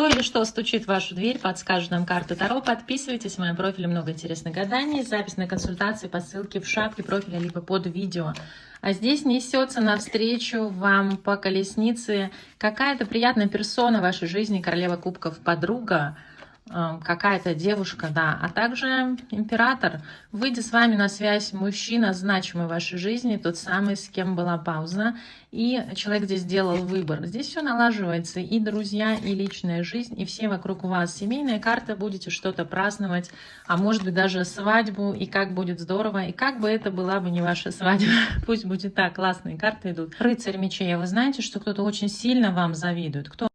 Кто или что стучит в вашу дверь, подскажет нам карты Таро. Подписывайтесь, в моем профиле много интересных гаданий. Запись на консультации по ссылке в шапке профиля, либо под видео. А здесь несется навстречу вам по колеснице какая-то приятная персона в вашей жизни, королева кубков, подруга, какая-то девушка, да, а также император. Выйдет с вами на связь мужчина, значимый в вашей жизни, тот самый, с кем была пауза, и человек здесь сделал выбор. Здесь все налаживается, и друзья, и личная жизнь, и все вокруг вас. Семейная карта, будете что-то праздновать, а может быть даже свадьбу, и как будет здорово, и как бы это была бы не ваша свадьба, пусть будет так, классные карты идут. Рыцарь мечей, вы знаете, что кто-то очень сильно вам завидует, кто